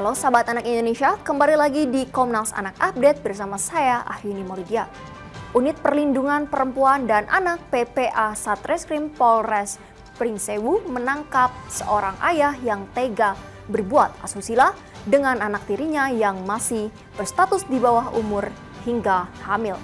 Halo sahabat anak Indonesia, kembali lagi di Komnas Anak Update bersama saya Ahyuni Maulidia. Unit Perlindungan Perempuan dan Anak PPA Satreskrim Polres Pringsewu menangkap seorang ayah yang tega berbuat asusila dengan anak tirinya yang masih berstatus di bawah umur hingga hamil.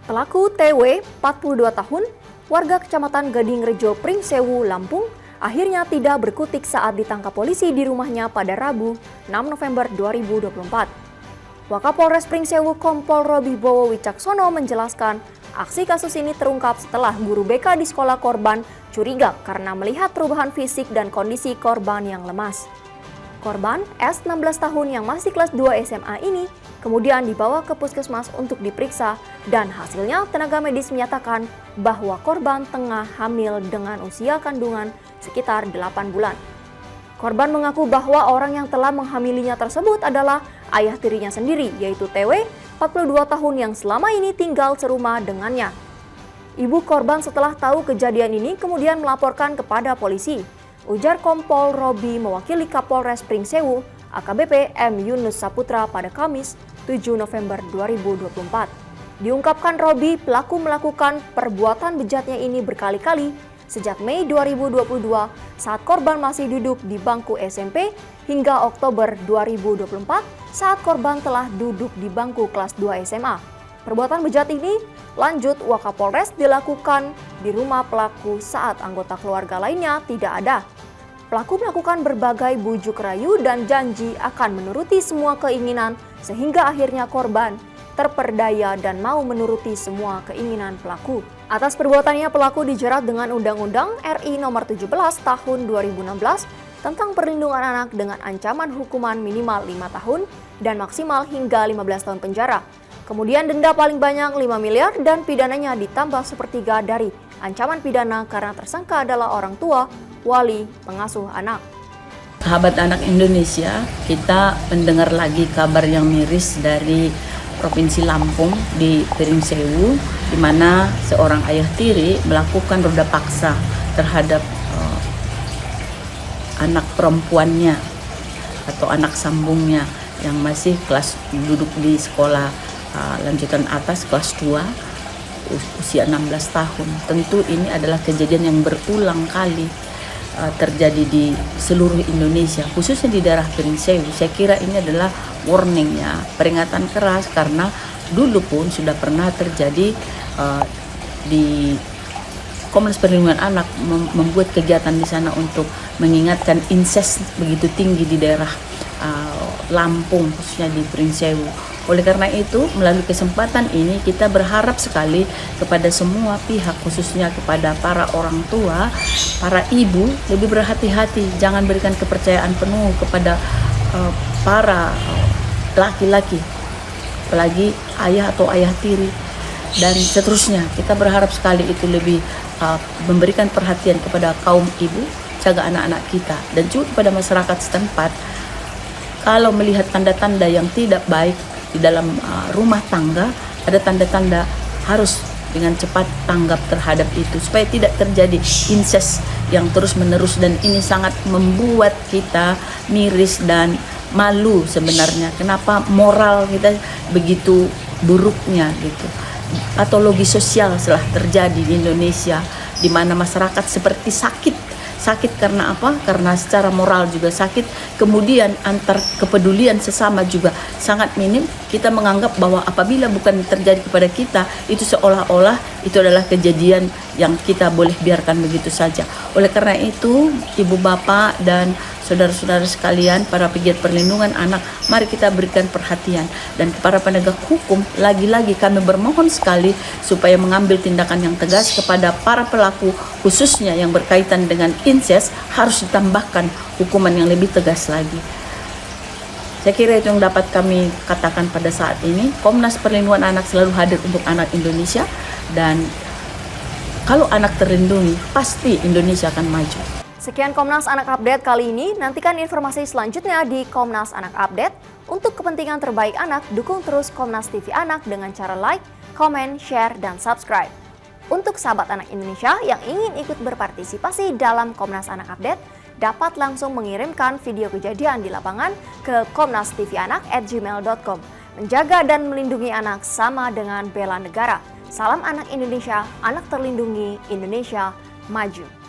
Pelaku TW, 42 tahun, warga Kecamatan Gadingrejo, Pringsewu, Lampung, akhirnya tidak berkutik saat ditangkap polisi di rumahnya pada Rabu 6 November 2024. Wakapolres Pringsewu Kompol Robi Bowo Wicaksono menjelaskan aksi kasus ini terungkap setelah guru BK di sekolah korban curiga karena melihat perubahan fisik dan kondisi korban yang lemas. Korban S 16 tahun yang masih kelas 2 SMA ini kemudian dibawa ke puskesmas untuk diperiksa dan hasilnya tenaga medis menyatakan bahwa korban tengah hamil dengan usia kandungan sekitar 8 bulan. Korban mengaku bahwa orang yang telah menghamilinya tersebut adalah ayah tirinya sendiri, yaitu TW, 42 tahun yang selama ini tinggal serumah dengannya. Ibu korban setelah tahu kejadian ini kemudian melaporkan kepada polisi. Ujar Kompol Robi mewakili Kapolres Pringsewu, AKBP M. Yunus Saputra pada Kamis 7 November 2024. Diungkapkan Robi, pelaku melakukan perbuatan bejatnya ini berkali-kali sejak Mei 2022 saat korban masih duduk di bangku SMP hingga Oktober 2024 saat korban telah duduk di bangku kelas 2 SMA. Perbuatan bejat ini lanjut Wakapolres dilakukan di rumah pelaku saat anggota keluarga lainnya tidak ada. Pelaku melakukan berbagai bujuk rayu dan janji akan menuruti semua keinginan sehingga akhirnya korban terperdaya dan mau menuruti semua keinginan pelaku. Atas perbuatannya pelaku dijerat dengan Undang-Undang RI Nomor 17 Tahun 2016 tentang perlindungan anak dengan ancaman hukuman minimal 5 tahun dan maksimal hingga 15 tahun penjara. Kemudian denda paling banyak 5 miliar dan pidananya ditambah sepertiga dari ancaman pidana karena tersangka adalah orang tua, wali, pengasuh anak. Sahabat anak Indonesia, kita mendengar lagi kabar yang miris dari Provinsi Lampung di Pringsewu, di mana seorang ayah tiri melakukan roda paksa terhadap anak perempuannya atau anak sambungnya yang masih duduk di sekolah lanjutan atas kelas 2 usia 16 tahun. Tentu ini adalah kejadian yang berulang kali terjadi di seluruh Indonesia, khususnya di daerah Pringsewu. Saya kira ini adalah warning ya, peringatan keras karena dulu pun sudah pernah terjadi di Komnas Perlindungan Anak membuat kegiatan di sana untuk mengingatkan incest begitu tinggi di daerah Lampung, khususnya di Pringsewu. Oleh karena itu, melalui kesempatan ini kita berharap sekali kepada semua pihak, khususnya kepada para orang tua, para ibu, lebih berhati-hati. Jangan berikan kepercayaan penuh kepada para laki-laki, apalagi ayah atau ayah tiri, dan seterusnya. Kita berharap sekali itu lebih memberikan perhatian kepada kaum ibu, jaga anak-anak kita, dan juga kepada masyarakat setempat. Kalau melihat tanda-tanda yang tidak baik di dalam rumah tangga, ada tanda-tanda harus dengan cepat tanggap terhadap itu supaya tidak terjadi incest yang terus-menerus, dan ini sangat membuat kita miris dan malu sebenarnya. Kenapa moral kita begitu buruknya gitu. Patologi sosial telah terjadi di Indonesia di mana masyarakat seperti sakit karena apa? Karena secara moral juga sakit, kemudian antar kepedulian sesama juga sangat minim. Kita menganggap bahwa apabila bukan terjadi kepada kita, itu seolah-olah itu adalah kejadian yang kita boleh biarkan begitu saja. Oleh karena itu, ibu bapak dan saudara-saudara sekalian, para pegiat perlindungan anak, mari kita berikan perhatian. Dan kepada penegak hukum, lagi-lagi kami bermohon sekali supaya mengambil tindakan yang tegas kepada para pelaku, khususnya yang berkaitan dengan incest, harus ditambahkan hukuman yang lebih tegas lagi. Saya kira itu yang dapat kami katakan pada saat ini. Komnas Perlindungan Anak selalu hadir untuk anak Indonesia, dan kalau anak terlindungi, pasti Indonesia akan maju. Sekian Komnas Anak Update kali ini. Nantikan informasi selanjutnya di Komnas Anak Update. Untuk kepentingan terbaik anak, dukung terus Komnas TV Anak dengan cara like, komen, share, dan subscribe. Untuk sahabat anak Indonesia yang ingin ikut berpartisipasi dalam Komnas Anak Update, dapat langsung mengirimkan video kejadian di lapangan ke komnastvanak@gmail.com. Menjaga dan melindungi anak sama dengan bela negara. Salam anak Indonesia, anak terlindungi, Indonesia maju.